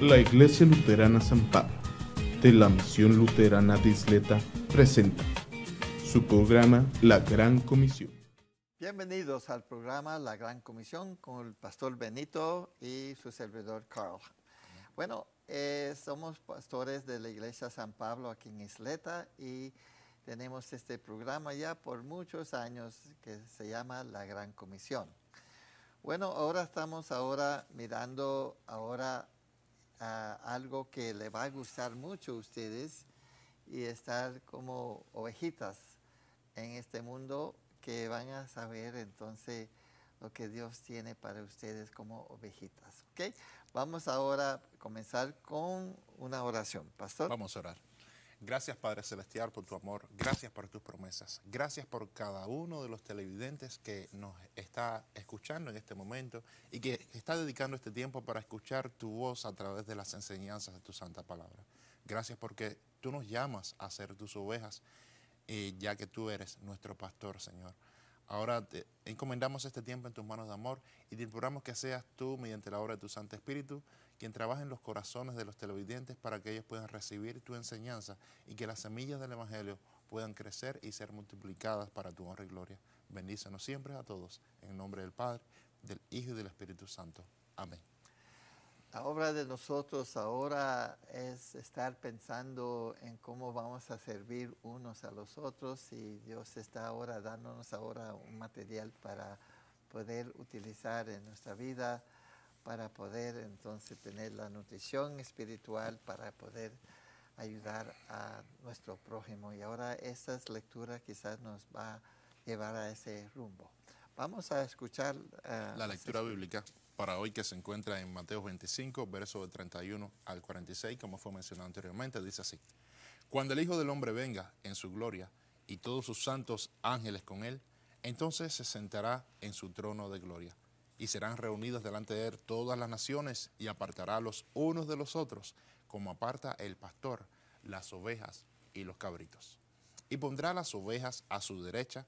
La Iglesia Luterana San Pablo, de la Misión Luterana de Isleta, presenta su programa La Gran Comisión. Bienvenidos al programa La Gran Comisión con el pastor Benito y su servidor Carl. Bueno, somos pastores de la Iglesia San Pablo aquí en Isleta y tenemos este programa ya por muchos años que se llama La Gran Comisión. Bueno, ahora estamos mirando algo que le va a gustar mucho a ustedes y estar como ovejitas en este mundo que van a saber entonces lo que Dios tiene para ustedes como ovejitas. ¿Ok? Vamos ahora a comenzar con una oración. Pastor. Vamos a orar. Gracias, Padre Celestial, por tu amor. Gracias por tus promesas. Gracias por cada uno de los televidentes que nos está escuchando en este momento y que está dedicando este tiempo para escuchar tu voz a través de las enseñanzas de tu santa palabra. Gracias porque tú nos llamas a ser tus ovejas, ya que tú eres nuestro pastor, Señor. Ahora te encomendamos este tiempo en tus manos de amor y te imploramos que seas tú, mediante la obra de tu Santo Espíritu, quien trabaje en los corazones de los televidentes para que ellos puedan recibir tu enseñanza y que las semillas del Evangelio puedan crecer y ser multiplicadas para tu honra y gloria. Bendícenos siempre a todos, en el nombre del Padre, del Hijo y del Espíritu Santo. Amén. La obra de nosotros ahora es estar pensando en cómo vamos a servir unos a los otros y Dios está ahora dándonos un material para poder utilizar en nuestra vida, para poder entonces tener la nutrición espiritual, para poder ayudar a nuestro prójimo. Y ahora estas lecturas quizás nos va a llevar a ese rumbo. Vamos a escuchar la lectura bíblica para hoy, que se encuentra en Mateo 25, versos de 31 al 46, como fue mencionado anteriormente, dice así: Cuando el Hijo del Hombre venga en su gloria y todos sus santos ángeles con él, entonces se sentará en su trono de gloria. Y serán reunidos delante de él todas las naciones, y apartará los unos de los otros, como aparta el pastor las ovejas y los cabritos. Y pondrá las ovejas a su derecha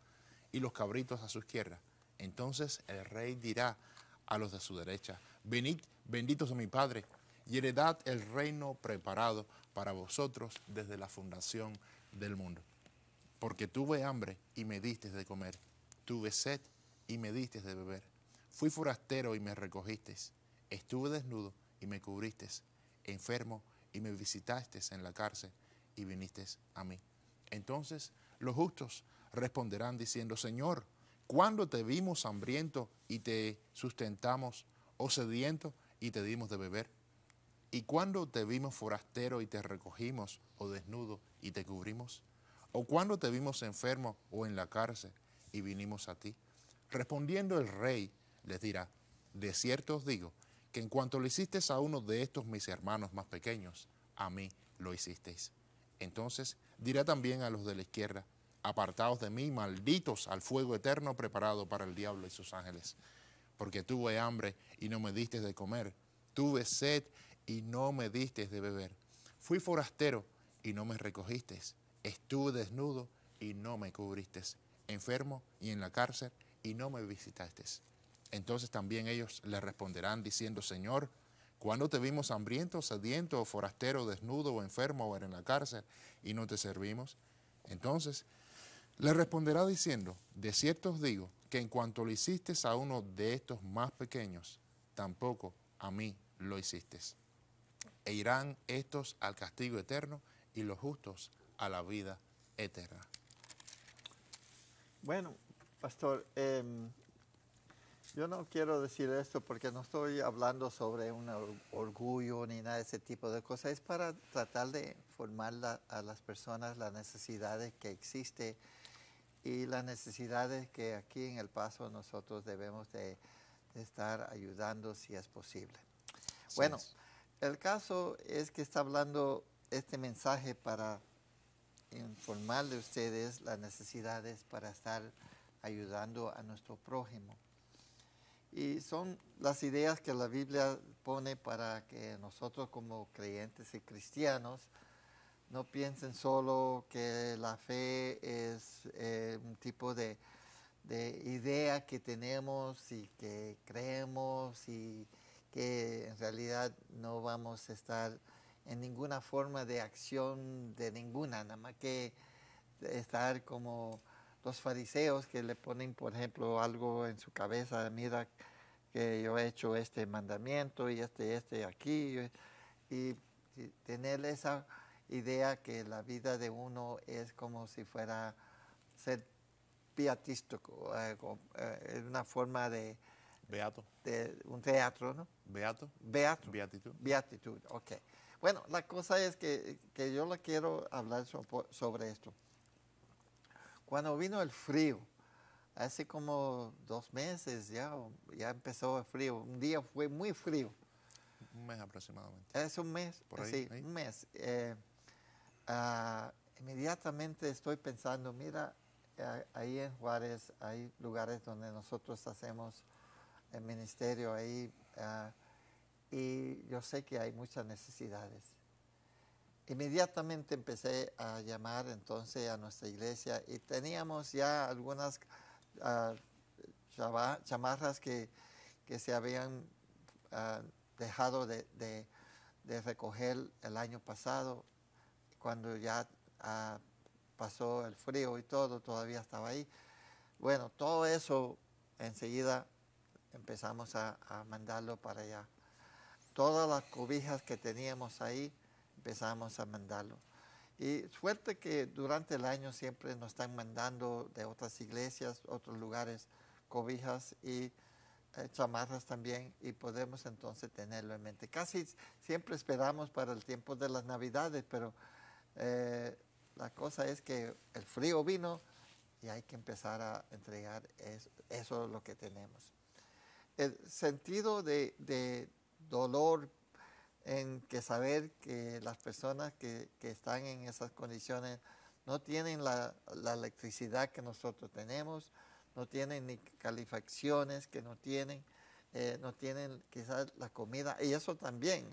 y los cabritos a su izquierda. Entonces el rey dirá a los de su derecha: venid, benditos de mi Padre, y heredad el reino preparado para vosotros desde la fundación del mundo. Porque tuve hambre y me disteis de comer, tuve sed y me disteis de beber. Fui forastero y me recogisteis, estuve desnudo y me cubristeis, enfermo y me visitasteis en la cárcel y vinisteis a mí. Entonces los justos responderán diciendo: Señor, ¿cuándo te vimos hambriento y te sustentamos, o sediento y te dimos de beber? ¿Y cuándo te vimos forastero y te recogimos, o desnudo y te cubrimos? ¿O cuándo te vimos enfermo o en la cárcel y vinimos a ti? Respondiendo el rey les dirá: de cierto os digo que en cuanto lo hicisteis a uno de estos mis hermanos más pequeños, a mí lo hicisteis. Entonces dirá también a los de la izquierda: apartaos de mí, malditos, al fuego eterno preparado para el diablo y sus ángeles. Porque tuve hambre y no me disteis de comer, tuve sed y no me disteis de beber. Fui forastero y no me recogisteis, estuve desnudo y no me cubristeis, enfermo y en la cárcel y no me visitasteis. Entonces también ellos le responderán diciendo: Señor, ¿cuándo te vimos hambriento, sediento, o forastero, desnudo o enfermo o en la cárcel y no te servimos? Entonces le responderá diciendo: de cierto os digo que en cuanto lo hiciste a uno de estos más pequeños, tampoco a mí lo hiciste. E irán estos al castigo eterno y los justos a la vida eterna. Bueno, pastor, yo no quiero decir esto porque no estoy hablando sobre un orgullo ni nada de ese tipo de cosas. Es para tratar de informar a las personas las necesidades que existen y las necesidades que aquí en El Paso nosotros debemos de estar ayudando si es posible. Sí, bueno, el caso es que está hablando este mensaje para informarle a ustedes las necesidades para estar ayudando a nuestro prójimo. Y son las ideas que la Biblia pone para que nosotros como creyentes y cristianos no piensen solo que la fe es un tipo de idea que tenemos y que creemos y que en realidad no vamos a estar en ninguna forma de acción de ninguna, nada más que estar como los fariseos que le ponen, por ejemplo, algo en su cabeza, mira que yo he hecho este mandamiento y este aquí, y tener esa idea que la vida de uno es como si fuera ser pietístico, es una forma de Beato. un teatro, ¿no? Beato. Beato. Beatitud. Beatitud, ok. Bueno, la cosa es que yo le quiero hablar sobre esto. Cuando vino el frío, hace como 2 meses ya empezó el frío. Un día fue muy frío. Un mes aproximadamente. Es un mes, Por ahí, sí, ahí. un mes. Inmediatamente estoy pensando, mira, ahí en Juárez hay lugares donde nosotros hacemos el ministerio ahí y yo sé que hay muchas necesidades. Inmediatamente empecé a llamar entonces a nuestra iglesia y teníamos ya algunas chamarras que se habían dejado de recoger el año pasado, cuando ya pasó el frío y todo, todavía estaba ahí. Bueno, todo eso enseguida empezamos a mandarlo para allá. Todas las cobijas que teníamos ahí, empezamos a mandarlo. Y suerte que durante el año siempre nos están mandando de otras iglesias, otros lugares, cobijas y chamarras también, y podemos entonces tenerlo en mente. Casi siempre esperamos para el tiempo de las Navidades, pero la cosa es que el frío vino y hay que empezar a entregar eso es lo que tenemos. El sentido de dolor en que saber que las personas que están en esas condiciones no tienen la electricidad que nosotros tenemos, no tienen ni calefacciones que no tienen quizás la comida, y eso también,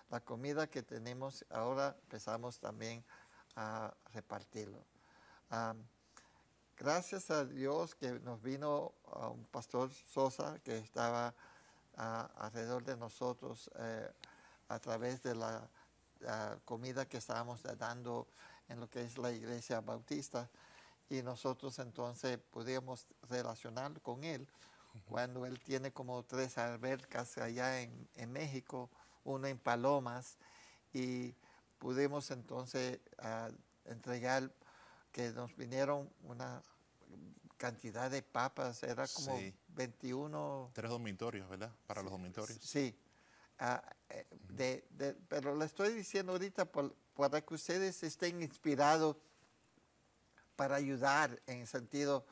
la comida que tenemos ahora empezamos también a repartirlo. Gracias a Dios que nos vino a un pastor Sosa que estaba alrededor de nosotros a través de la comida que estábamos dando en lo que es la iglesia bautista, y nosotros entonces pudimos relacionar con él cuando él tiene como 3 albercas allá en México, una en Palomas, y pudimos entonces entregar, que nos vinieron una cantidad de papas, era como Sí. 21. 3 dormitorios, ¿verdad? Para los dormitorios. Sí, pero le estoy diciendo ahorita para que ustedes estén inspirados para ayudar, en el sentido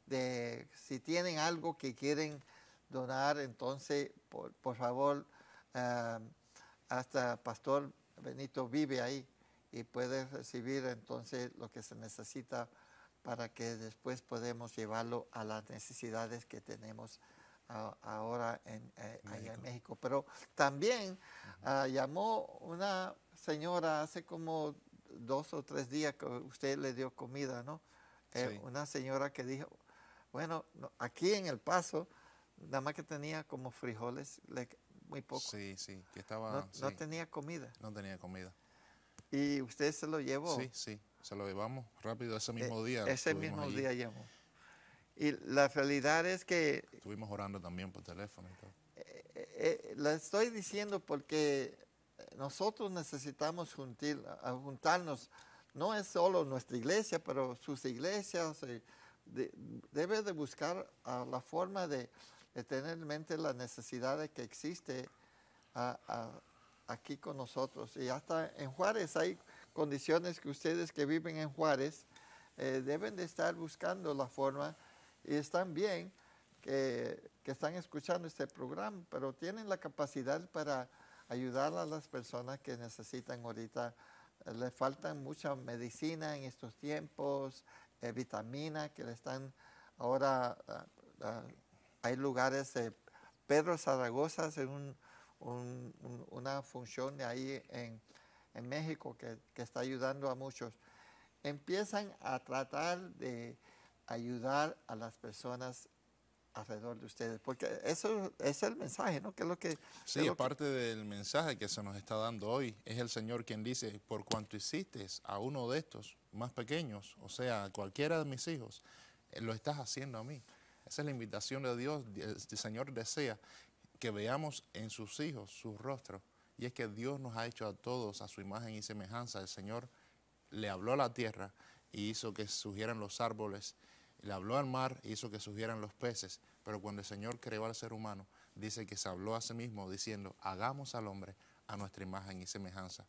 de si tienen algo que quieren donar, entonces por favor, hasta Pastor Benito vive ahí y puede recibir entonces lo que se necesita para que después podamos llevarlo a las necesidades que tenemos ahora allá en México. Pero también llamó una señora hace como 2 o 3 días que usted le dio comida, ¿no? Sí. Una señora que dijo, bueno, aquí en El Paso, nada más que tenía como frijoles, muy poco. Sí, sí, que estaba... No sí, tenía comida. no tenía comida. ¿Y usted se lo llevó? Sí, sí, se lo llevamos rápido ese mismo día. Ese estuvimos mismo allí. día llamó. Y la realidad es que Estuvimos orando también por teléfono y todo. le estoy diciendo porque nosotros necesitamos juntarnos. No es solo nuestra iglesia, pero sus iglesias. Debe de buscar la forma de tener en mente la necesidad que existe aquí con nosotros. Y hasta en Juárez hay condiciones que ustedes que viven en Juárez deben de estar buscando la forma, y están bien que están escuchando este programa, pero tienen la capacidad para ayudar a las personas que necesitan ahorita. Le faltan mucha medicina en estos tiempos, vitamina que le están ahora. Hay lugares, Pedro Zaragoza hace una función de ahí en México que está ayudando a muchos. Empiezan a tratar de ayudar a las personas alrededor de ustedes, porque eso es el mensaje, ¿no? Que es lo que... Sí, es parte del mensaje que se nos está dando hoy. Es el Señor quien dice, por cuanto hiciste a uno de estos más pequeños, o sea, a cualquiera de mis hijos, lo estás haciendo a mí. Esa es la invitación de Dios. El Señor desea que veamos en sus hijos su rostro. Y es que Dios nos ha hecho a todos a su imagen y semejanza. El Señor le habló a la tierra y hizo que surgieran los árboles. Le habló al mar y hizo que surgieran los peces. Pero cuando el Señor creó al ser humano, dice que se habló a sí mismo diciendo, hagamos al hombre a nuestra imagen y semejanza.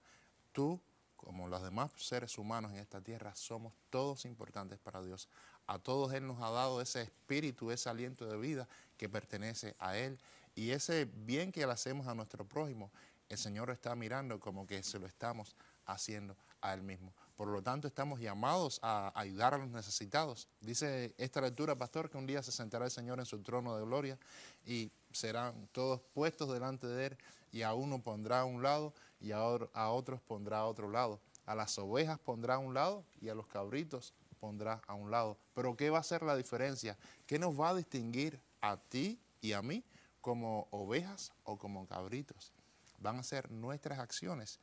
Tú, como los demás seres humanos en esta tierra, somos todos importantes para Dios. A todos Él nos ha dado ese espíritu, ese aliento de vida que pertenece a Él. Y ese bien que le hacemos a nuestro prójimo, el Señor está mirando como que se lo estamos haciendo a Él mismo. Por lo tanto, estamos llamados a ayudar a los necesitados. Dice esta lectura, pastor, que un día se sentará el Señor en su trono de gloria y serán todos puestos delante de Él, y a uno pondrá a un lado y a otros pondrá a otro lado. A las ovejas pondrá a un lado y a los cabritos pondrá a un lado. Pero ¿qué va a ser la diferencia? ¿Qué nos va a distinguir a ti y a mí como ovejas o como cabritos? Van a ser nuestras acciones.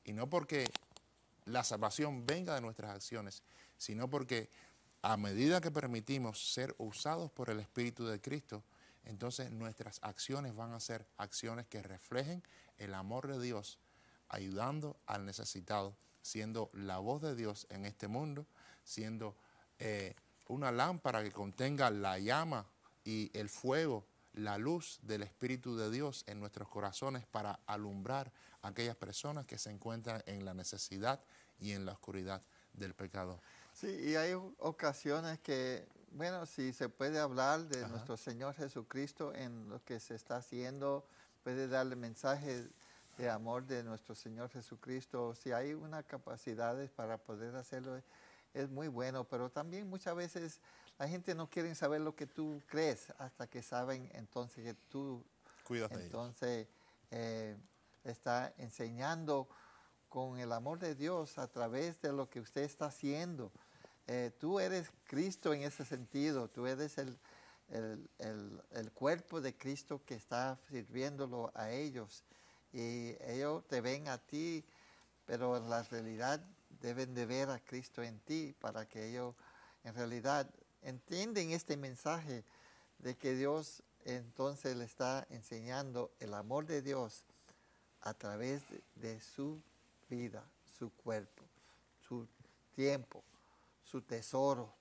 Y no porque la salvación venga de nuestras acciones, sino porque a medida que permitimos ser usados por el Espíritu de Cristo, entonces nuestras acciones van a ser acciones que reflejen el amor de Dios, ayudando al necesitado, siendo la voz de Dios en este mundo, siendo una lámpara que contenga la llama y el fuego, la luz del Espíritu de Dios en nuestros corazones para alumbrar a aquellas personas que se encuentran en la necesidad y en la oscuridad del pecado. Sí, y hay ocasiones que, bueno, si se puede hablar de Ajá. nuestro Señor Jesucristo en lo que se está haciendo, puede darle mensaje de amor de nuestro Señor Jesucristo. Si hay una capacidad para poder hacerlo, es muy bueno, pero también muchas veces la gente no quiere saber lo que tú crees hasta que saben entonces que tú Cuídate de ellos. entonces está enseñando con el amor de Dios a través de lo que usted está haciendo. Tú eres Cristo en ese sentido, tú eres el cuerpo de Cristo que está sirviéndolo a ellos, y ellos te ven a ti, pero en la realidad deben de ver a Cristo en ti para que ellos en realidad entienden este mensaje de que Dios entonces le está enseñando el amor de Dios a través de su vida, su cuerpo, su tiempo, su tesoro.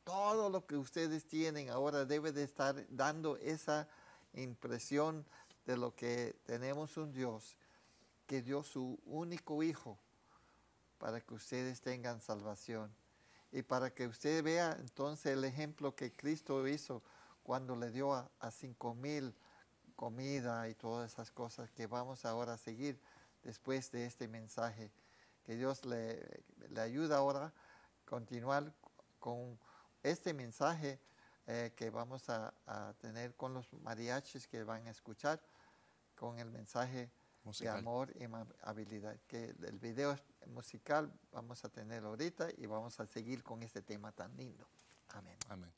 Todo lo que ustedes tienen ahora debe de estar dando esa impresión de lo que tenemos un Dios que dio su único hijo para que ustedes tengan salvación. Y para que usted vea entonces el ejemplo que Cristo hizo cuando le dio a 5,000 comida y todas esas cosas que vamos ahora a seguir después de este mensaje. Que Dios le ayuda ahora a continuar con este mensaje que vamos a tener con los mariachis que van a escuchar, con el mensaje musical de amor y habilidad. Que el video musical vamos a tener ahorita y vamos a seguir con este tema tan lindo. Amén. Amén.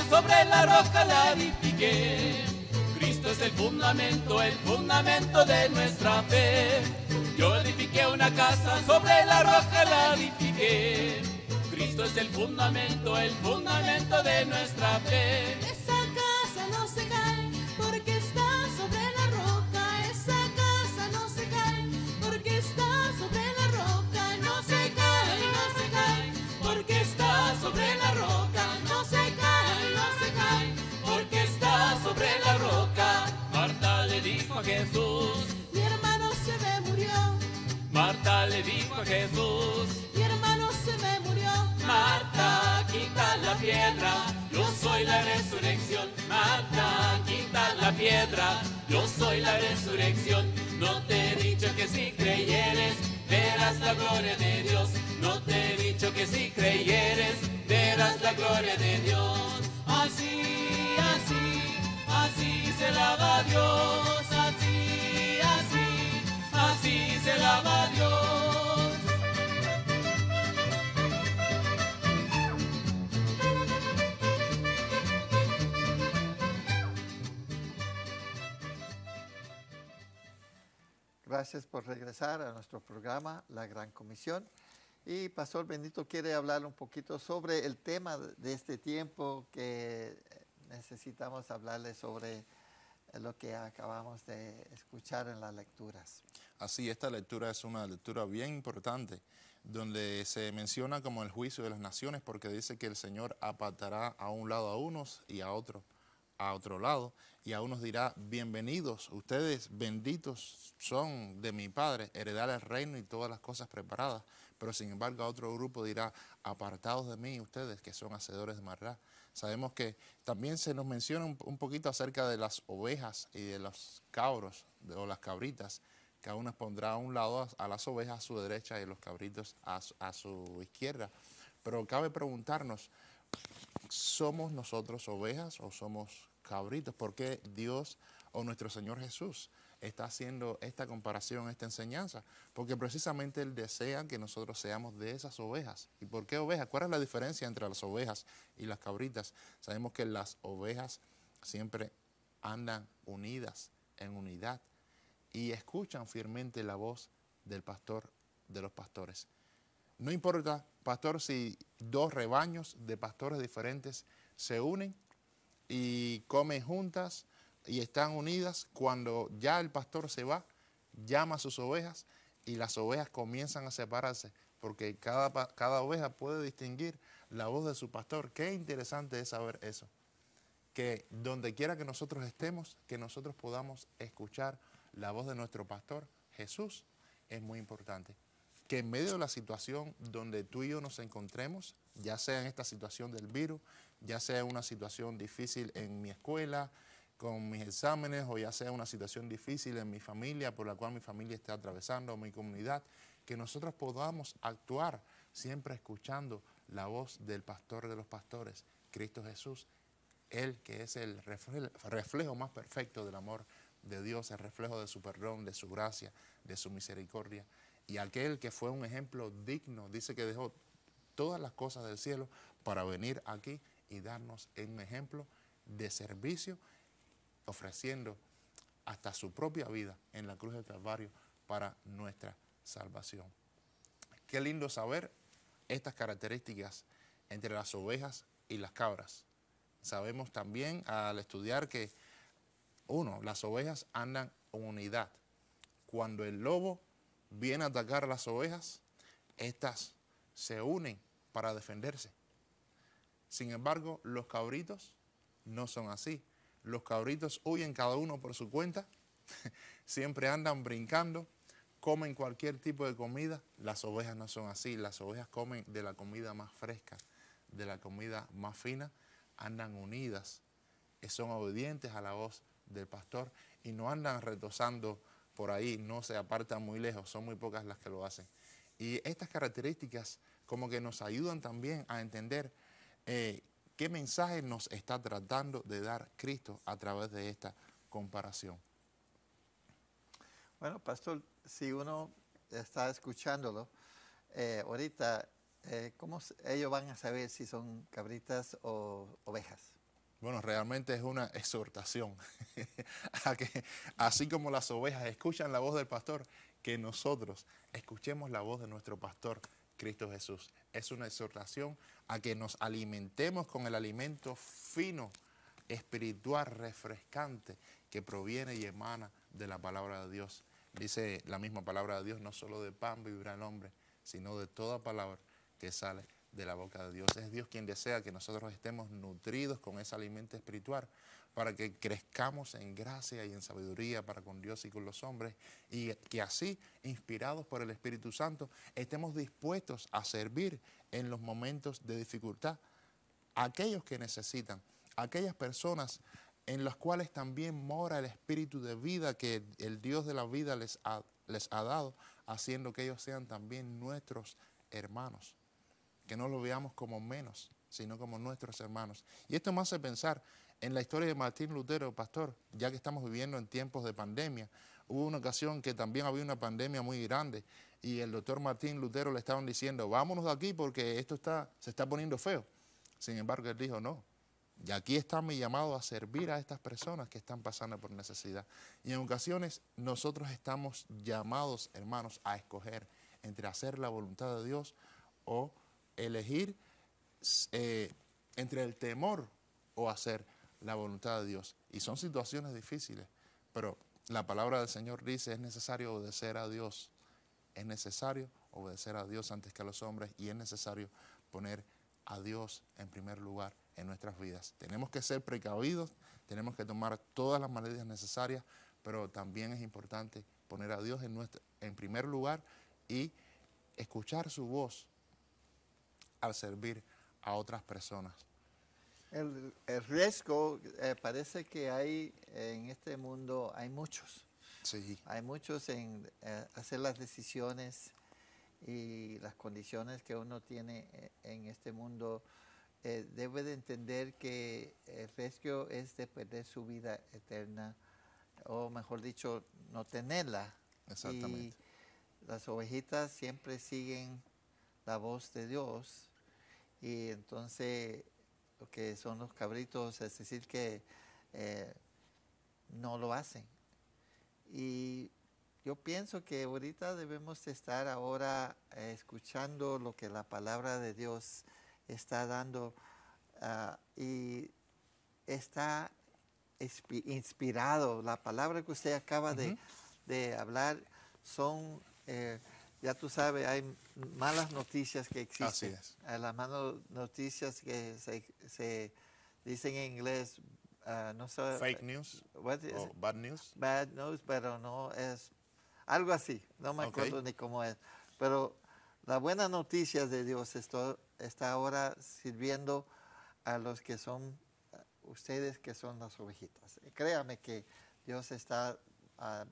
Sobre la roca la edifiqué. Cristo es el fundamento de nuestra fe. Yo edifiqué una casa, sobre la roca la edifiqué. Cristo es el fundamento de nuestra fe. Esa casa no se cae porque está sobre la roca. Esa casa no se cae porque está sobre la roca. No se cae, no se cae porque está sobre la roca. No se cae, no se cae porque está sobre la roca. Marta le dijo a Jesús, mi hermano se me murió. Marta le dijo a Jesús, mi hermano se me murió. Marta, quita la piedra, yo soy la resurrección. Marta, quita la piedra, yo soy la resurrección. No te he dicho que si creyeres verás la gloria de Dios. No te he dicho Gracias por regresar a nuestro programa, La Gran Comisión. Y Pastor Benito quiere hablar un poquito sobre el tema de este tiempo que necesitamos hablarle sobre lo que acabamos de escuchar en las lecturas. Así, esta lectura es una lectura bien importante, donde se menciona como el juicio de las naciones, porque dice que el Señor apartará a un lado a unos y a otro lado, y a unos dirá, bienvenidos, ustedes benditos son de mi Padre, heredar el reino y todas las cosas preparadas, pero sin embargo a otro grupo dirá, apartados de mí ustedes que son hacedores de maldad. Sabemos que también se nos menciona un poquito acerca de las ovejas y de los cabros o las cabritas, que a unas pondrá a un lado a las ovejas a su derecha y los cabritos a su izquierda. Pero cabe preguntarnos, ¿somos nosotros ovejas o somos cabritos? ¿Por qué Dios o nuestro Señor Jesús está haciendo esta comparación, esta enseñanza? Porque precisamente Él desea que nosotros seamos de esas ovejas. ¿Y por qué ovejas? ¿Cuál es la diferencia entre las ovejas y las cabritas? Sabemos que las ovejas siempre andan unidas, en unidad, y escuchan fielmente la voz del pastor, de los pastores. No importa, pastor, si dos rebaños de pastores diferentes se unen y comen juntas y están unidas, cuando ya el pastor se va, llama a sus ovejas y las ovejas comienzan a separarse, porque cada oveja puede distinguir la voz de su pastor. Qué interesante es saber eso, que donde quiera que nosotros estemos, que nosotros podamos escuchar la voz de nuestro pastor Jesús, es muy importante. Que en medio de la situación donde tú y yo nos encontremos, ya sea en esta situación del virus, ya sea una situación difícil en mi escuela, con mis exámenes, o ya sea una situación difícil en mi familia, por la cual mi familia está atravesando, o mi comunidad, que nosotros podamos actuar siempre escuchando la voz del pastor de los pastores, Cristo Jesús, Él que es el reflejo más perfecto del amor de Dios, el reflejo de su perdón, de su gracia, de su misericordia, y aquel que fue un ejemplo digno, dice que dejó todas las cosas del cielo para venir aquí y darnos un ejemplo de servicio, ofreciendo hasta su propia vida en la cruz del Calvario para nuestra salvación. Qué lindo saber estas características entre las ovejas y las cabras. Sabemos también al estudiar que, las ovejas andan en unidad. Cuando el lobo viene a atacar a las ovejas, estas se unen para defenderse. Sin embargo, los cabritos no son así. Los cabritos huyen cada uno por su cuenta, siempre andan brincando, comen cualquier tipo de comida. Las ovejas no son así. Las ovejas comen de la comida más fresca, de la comida más fina, andan unidas, son obedientes a la voz del pastor y no andan retosando por ahí, no se apartan muy lejos, son muy pocas las que lo hacen. Y estas características como que nos ayudan también a entender qué mensaje nos está tratando de dar Cristo a través de esta comparación. Bueno, pastor, si uno está escuchándolo, ahorita, ¿cómo ellos van a saber si son cabritas o ovejas? Bueno, realmente es una exhortación a que, así como las ovejas escuchan la voz del pastor, que nosotros escuchemos la voz de nuestro pastor, Cristo Jesús. Es una exhortación a que nos alimentemos con el alimento fino, espiritual, refrescante, que proviene y emana de la palabra de Dios. Dice la misma palabra de Dios, no solo de pan vivirá el hombre, sino de toda palabra que sale de la boca de Dios. Es Dios quien desea que nosotros estemos nutridos con ese alimento espiritual para que crezcamos en gracia y en sabiduría para con Dios y con los hombres, y que así, inspirados por el Espíritu Santo, estemos dispuestos a servir en los momentos de dificultad a aquellos que necesitan, a aquellas personas en las cuales también mora el espíritu de vida que el Dios de la vida les ha dado, haciendo que ellos sean también nuestros hermanos. Que no lo veamos como menos, sino como nuestros hermanos. Y esto me hace pensar en la historia de Martín Lutero, pastor, ya que estamos viviendo en tiempos de pandemia. Hubo una ocasión que también había una pandemia muy grande y el doctor Martín Lutero le estaban diciendo, vámonos de aquí porque esto se está poniendo feo. Sin embargo, él dijo, no, Y aquí está mi llamado a servir a estas personas que están pasando por necesidad. Y en ocasiones nosotros estamos llamados, hermanos, a escoger entre hacer la voluntad de Dios o elegir entre el temor o hacer la voluntad de Dios. Y son situaciones difíciles, pero la palabra del Señor dice, es necesario obedecer a Dios. Es necesario obedecer a Dios antes que a los hombres y es necesario poner a Dios en primer lugar en nuestras vidas. Tenemos que ser precavidos, tenemos que tomar todas las medidas necesarias, pero también es importante poner a Dios en primer lugar y escuchar su voz al servir a otras personas. El riesgo, parece que hay en este mundo, hay muchos. Sí. Hay muchos en hacer las decisiones y las condiciones que uno tiene en este mundo. Debe de entender que el riesgo es de perder su vida eterna, o mejor dicho, no tenerla. Exactamente. Y las ovejitas siempre siguen la voz de Dios, y entonces lo que son los cabritos, es decir, que no lo hacen. Y yo pienso que ahorita debemos de estar ahora escuchando lo que la palabra de Dios está dando, y está inspirado. La palabra que usted acaba de hablar son, ya tú sabes, hay malas noticias que existen. Así es. Las malas noticias que se dicen en inglés, no sé. Fake news What is o it? bad news. Bad news, pero no es algo así, no me acuerdo ni cómo es. Pero la buena noticia de Dios está ahora sirviendo a los que son ustedes, que son las ovejitas. Créame que Dios está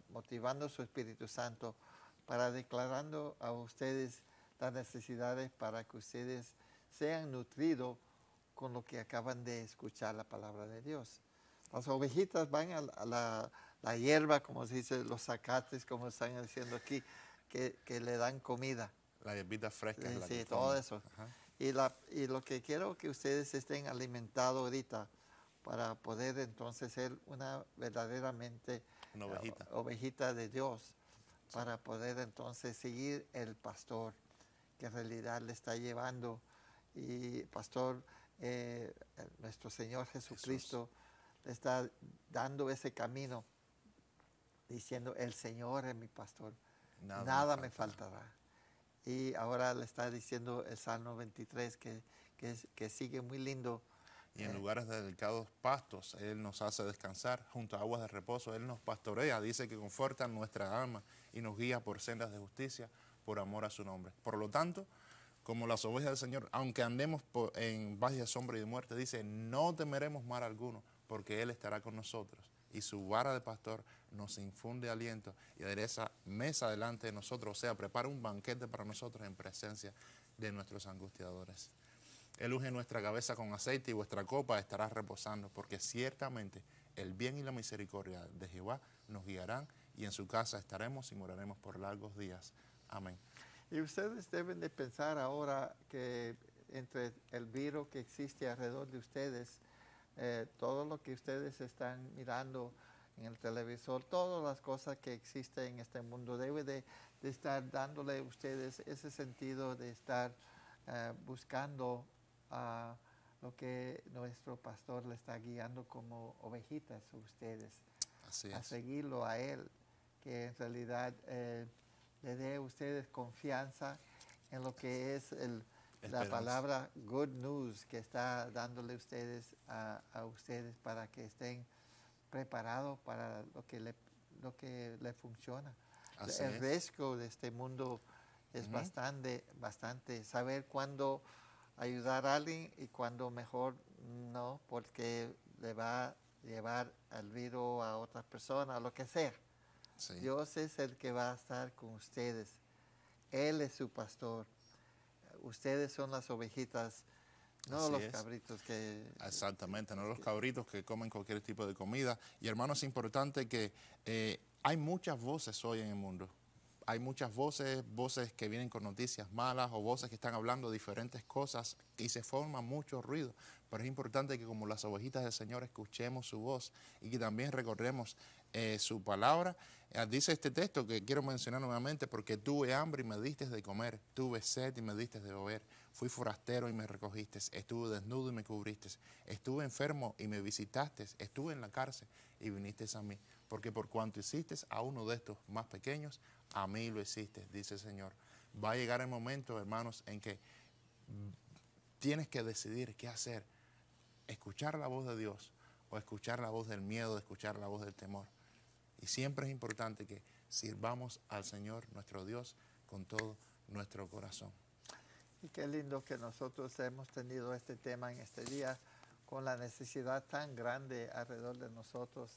motivando su Espíritu Santo para declarando a ustedes las necesidades para que ustedes sean nutridos con lo que acaban de escuchar la palabra de Dios. Las ovejitas van a la hierba, como se dice, los zacates, como están diciendo aquí, que le dan comida. La hierbita fresca. Es la Sí, que todo comen. eso. Ajá. Y lo que quiero que ustedes estén alimentados ahorita para poder entonces ser una verdaderamente Una ovejita. ovejita de Dios, para poder entonces seguir el pastor que en realidad le está llevando. Y pastor, nuestro Señor Jesucristo le está dando ese camino, diciendo, el Señor es mi pastor, nada me faltará. Y ahora le está diciendo el Salmo 23 que sigue muy lindo. Y en lugares de delicados pastos, Él nos hace descansar, junto a aguas de reposo, Él nos pastorea, dice que conforta nuestra alma y nos guía por sendas de justicia, por amor a su nombre. Por lo tanto, como las ovejas del Señor, aunque andemos en valle de sombra y de muerte, dice, no temeremos mal alguno, porque Él estará con nosotros. Y su vara de pastor nos infunde aliento y adereza mesa delante de nosotros, o sea, prepara un banquete para nosotros en presencia de nuestros angustiadores. Él unge nuestra cabeza con aceite y vuestra copa estará reposando, porque ciertamente el bien y la misericordia de Jehová nos guiarán y en su casa estaremos y moraremos por largos días. Amén. Y ustedes deben de pensar ahora que entre el virus que existe alrededor de ustedes, todo lo que ustedes están mirando en el televisor, todas las cosas que existen en este mundo, debe de estar dándole a ustedes ese sentido de estar buscando lo que nuestro pastor le está guiando como ovejitas a ustedes. Así a es. seguirlo a él, que en realidad le dé a ustedes confianza en lo que es la Esperanza. palabra good news que está dándole ustedes a ustedes, para que estén preparados para lo que le funciona. Así El es. riesgo de este mundo es bastante saber cuándo ayudar a alguien y cuándo mejor no, porque le va a llevar al virus a otras personas, lo que sea. Sí. Dios es el que va a estar con ustedes. Él es su pastor. Ustedes son las ovejitas, no Así los es. cabritos que... Exactamente, no los cabritos que comen cualquier tipo de comida. Y hermano, es importante que hay muchas voces hoy en el mundo. hay muchas voces que vienen con noticias malas o voces que están hablando diferentes cosas y se forma mucho ruido. Pero es importante que como las ovejitas del Señor escuchemos su voz y que también recorremos su palabra. Dice este texto que quiero mencionar nuevamente: porque tuve hambre y me diste de comer, tuve sed y me diste de beber, fui forastero y me recogiste, estuve desnudo y me cubriste, estuve enfermo y me visitaste, estuve en la cárcel y viniste a mí. Porque por cuanto hiciste a uno de estos más pequeños, a mí lo hiciste, dice el Señor. Va a llegar el momento, hermanos, en que tienes que decidir qué hacer: escuchar la voz de Dios o escuchar la voz del miedo, escuchar la voz del temor. Y siempre es importante que sirvamos al Señor nuestro Dios con todo nuestro corazón. Y qué lindo que nosotros hemos tenido este tema en este día, con la necesidad tan grande alrededor de nosotros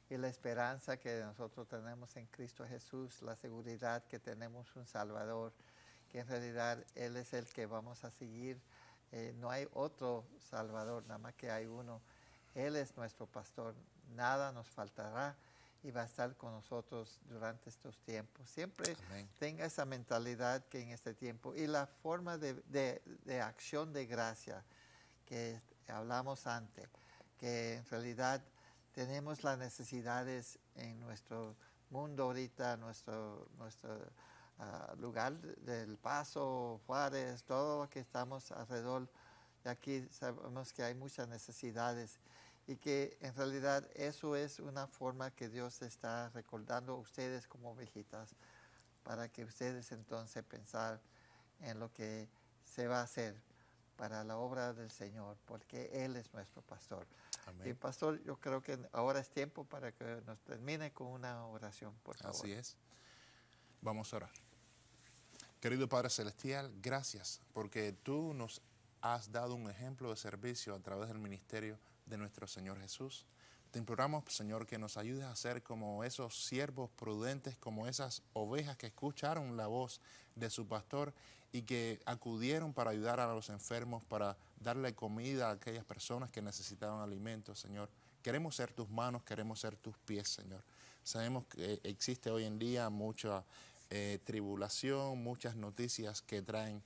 y la esperanza que nosotros tenemos en Cristo Jesús, la seguridad que tenemos un Salvador, que en realidad Él es el que vamos a seguir. No hay otro Salvador, nada más que hay uno. Él es nuestro pastor, nada nos faltará y va a estar con nosotros durante estos tiempos. Siempre Amén. Tenga esa mentalidad que en este tiempo y la forma de acción de gracia que hablamos antes, que en realidad tenemos las necesidades en nuestro mundo ahorita, nuestro lugar del Paso, Juárez, todo lo que estamos alrededor de aquí, sabemos que hay muchas necesidades y que en realidad eso es una forma que Dios está recordando a ustedes como ovejitas, para que ustedes entonces pensar en lo que se va a hacer para la obra del Señor, porque Él es nuestro pastor. Amén. Y pastor, yo creo que ahora es tiempo para que nos termine con una oración, por favor. Así es. Vamos a orar. Querido Padre Celestial, gracias porque tú nos has dado un ejemplo de servicio a través del ministerio de nuestro Señor Jesús. Te imploramos, Señor, que nos ayudes a ser como esos siervos prudentes, como esas ovejas que escucharon la voz de su pastor y que acudieron para ayudar a los enfermos, para darle comida a aquellas personas que necesitaban alimentos, Señor. Queremos ser tus manos, queremos ser tus pies, Señor. Sabemos que existe hoy en día mucha tribulación, muchas noticias que traen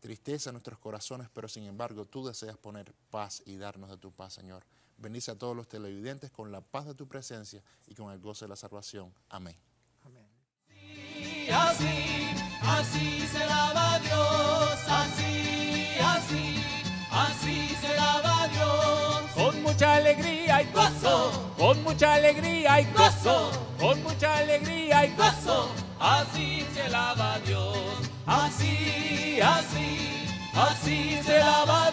tristeza a nuestros corazones, pero sin embargo tú deseas poner paz y darnos de tu paz, Señor. Bendice a todos los televidentes con la paz de tu presencia y con el gozo de la salvación. Amén. Amén. Y así se lava Dios, así se lava Dios. Con mucha alegría y gozo, con mucha alegría y gozo, con mucha alegría y gozo, así se lava Dios, así se lava